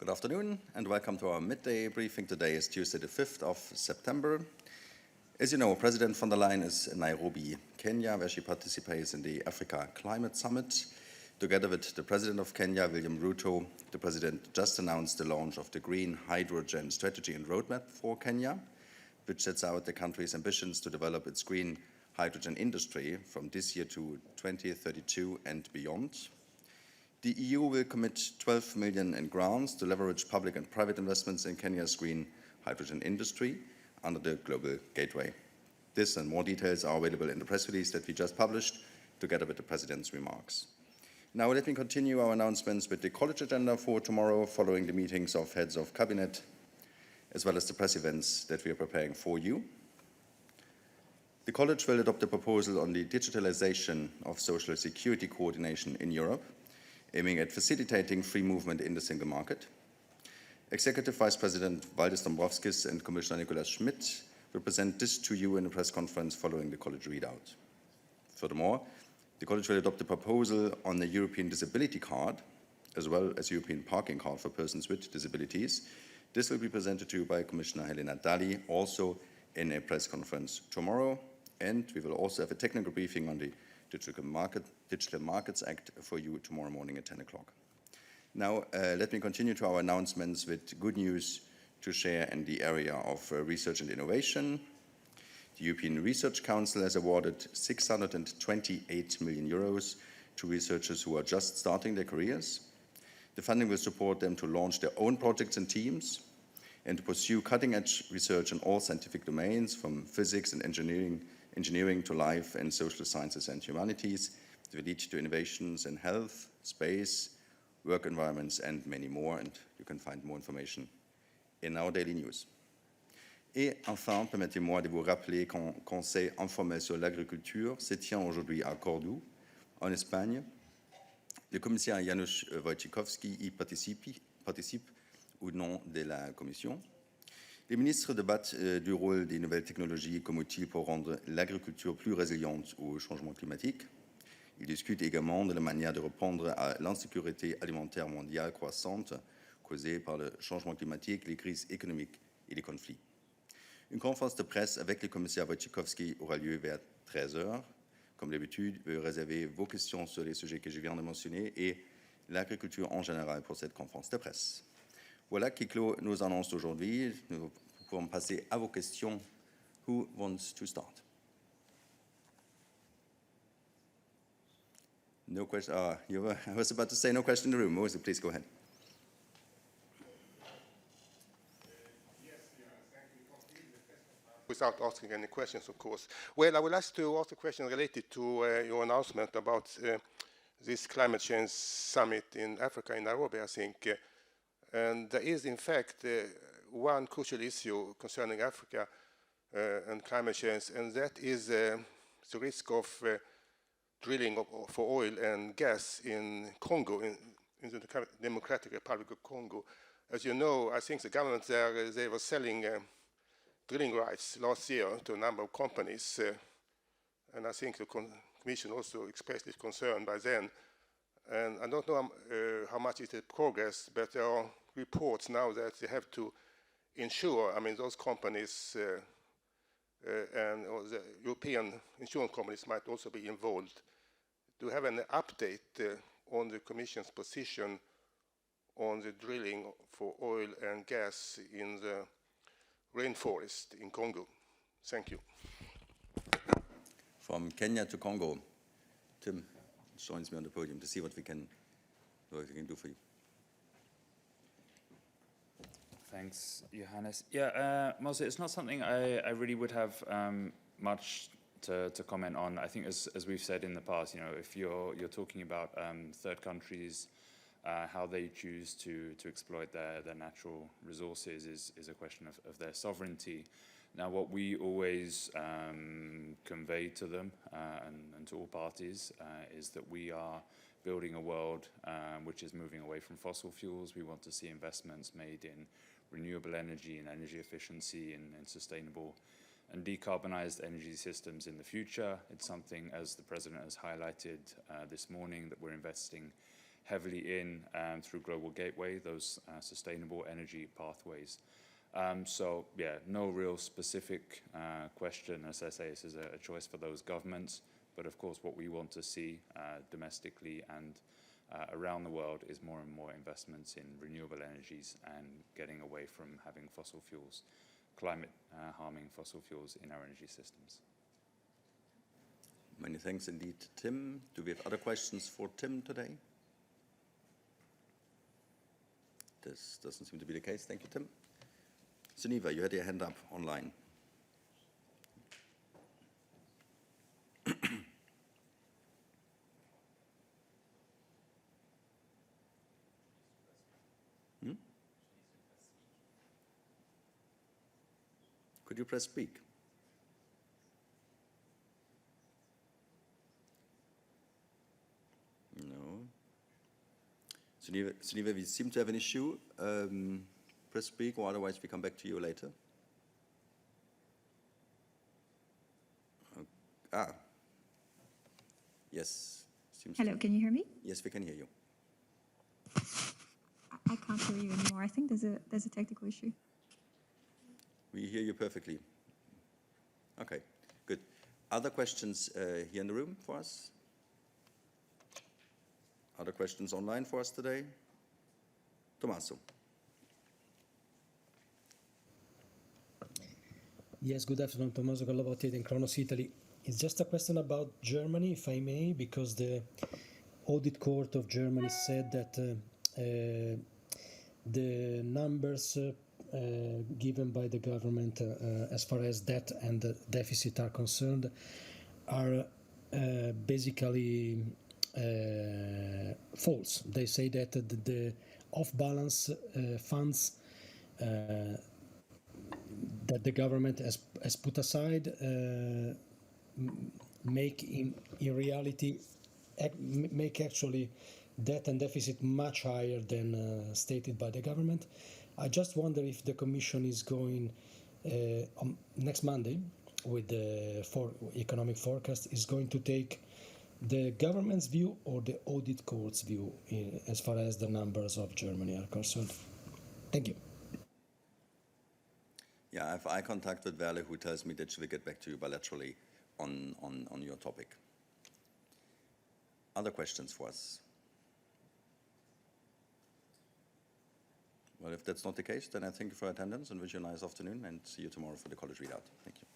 Good afternoon and welcome to our midday briefing. Today is Tuesday the 5th of September. As you know, President von der Leyen is in Nairobi, Kenya, where she participates in the Africa Climate Summit. Together with the President of Kenya, William Ruto, the President just announced the launch of the Green Hydrogen Strategy and Roadmap for Kenya, which sets out the country's ambitions to develop its green hydrogen industry from this year to 2032 and beyond. The EU will commit 12 million in grants to leverage public and private investments in Kenya's green hydrogen industry under the Global Gateway. This and more details are available in the press release that we just published, together with the President's remarks. Now let me continue our announcements with the college agenda for tomorrow, following the meetings of heads of cabinet, as well as the press events that we are preparing for you. The college will adopt a proposal on the digitalization of social security coordination in Europe, aiming at facilitating free movement in the single market. Executive Vice President Valdis Dombrovskis and Commissioner Nicolas Schmit will present this to you in a press conference following the college readout. Furthermore, the college will adopt a proposal on the European Disability Card, as well as European Parking Card for persons with disabilities. This will be presented to you by Commissioner Helena Dalli, also in a press conference tomorrow. And we will also have a technical briefing on the Digital Markets Act for you tomorrow morning at 10 o'clock. Now, let me continue to our announcements with good news to share in the area of research and innovation. The European Research Council has awarded 628 million euros to researchers who are just starting their careers. The funding will support them to launch their own projects and teams and to pursue cutting-edge research in all scientific domains, from physics and engineering to life and social sciences and humanities. It will lead to innovations in health, space, work environments, and many more. And you can find more information in our daily news. Et enfin, permettez-moi de vous rappeler qu'un conseil informel sur l'agriculture se tient aujourd'hui à Cordoue, en Espagne. Le commissaire Janusz Wojciechowski y participe au nom de la Commission. Les ministres débattent du rôle des nouvelles technologies comme outil pour rendre l'agriculture plus résiliente au changement climatique. Ils discutent également de la manière de répondre à l'insécurité alimentaire mondiale croissante causée par le changement climatique, les crises économiques et les conflits. Une conférence de presse avec le commissaire Wojciechowski aura lieu vers 13 h. Comme d'habitude, veuillez réserver vos questions sur les sujets que je viens de mentionner et l'agriculture en général pour cette conférence de presse. Voilà qui clôt nos annonces d'aujourd'hui. Nous pouvons passer à vos questions. Who wants to start? No question. I was about to say no question in the room. Moses, please go ahead. Without asking any questions, of course. Well, I would like to ask a question related to your announcement about this climate change summit in Africa, in Nairobi, I think. And there is, in fact, one crucial issue concerning Africa and climate change, and that is the risk of drilling for oil and gas in Congo, in the Democratic Republic of Congo. As you know, I think the government there, they were selling drilling rights last year to a number of companies, and I think the Commission also expressed its concern by then. And I don't know how much is the progress, but there are reports now that they have to insure, those companies and the European insurance companies might also be involved. Do you have an update on the Commission's position on the drilling for oil and gas in the rainforest in Congo? Thank you. From Kenya to Congo, Tim joins me on the podium to see what we can do for you. Thanks, Johannes. Yeah, Mose, it's not something I really would have much to comment on. I think, as we've said in the past, if you're talking about third countries, how they choose to exploit their natural resources is a question of their sovereignty. Now, what we always convey to them and to all parties is that we are building a world which is moving away from fossil fuels. We want to see investments made in renewable energy and energy efficiency and sustainable and decarbonized energy systems in the future. It's something, as the President has highlighted this morning, that we're investing heavily in through Global Gateway, those sustainable energy pathways. So yeah, no real specific question. As I say, this is a choice for those governments. But of course, what we want to see domestically and around the world is more and more investments in renewable energies and getting away from having fossil fuels, climate harming fossil fuels in our energy systems. Many thanks indeed, Tim. Do we have other questions for Tim today? This doesn't seem to be the case. Thank you, Tim. Sunniva, you had your hand up online. Could you press speak? No. Sunniva, we seem to have an issue. Press speak, or otherwise we come back to you later. Yes. Hello, can you hear me? Yes, we can hear you. I can't hear you anymore. I think there's a technical issue. We hear you perfectly. Okay, good. Other questions here in the room for us? Other questions online for us today? Tommaso. Yes, good afternoon. Tommaso Gallavotti in Kronos, Italy. It's just a question about Germany, if I may, because the audit court of Germany said that the numbers given by the government as far as debt and deficit are concerned are basically false. They say that the off-balance funds that the government has put aside make in reality make actually debt and deficit much higher than stated by the government. I just wonder if the Commission is going on next Monday with the economic forecast is going to take the government's view or the audit court's view as far as the numbers of Germany are concerned. Thank you. Yeah, I have eye contact with Verle, who tells me that she will get back to you bilaterally on your topic. Other questions for us? Well, if that's not the case, then I thank you for your attendance and wish you a nice afternoon and see you tomorrow for the college readout. Thank you.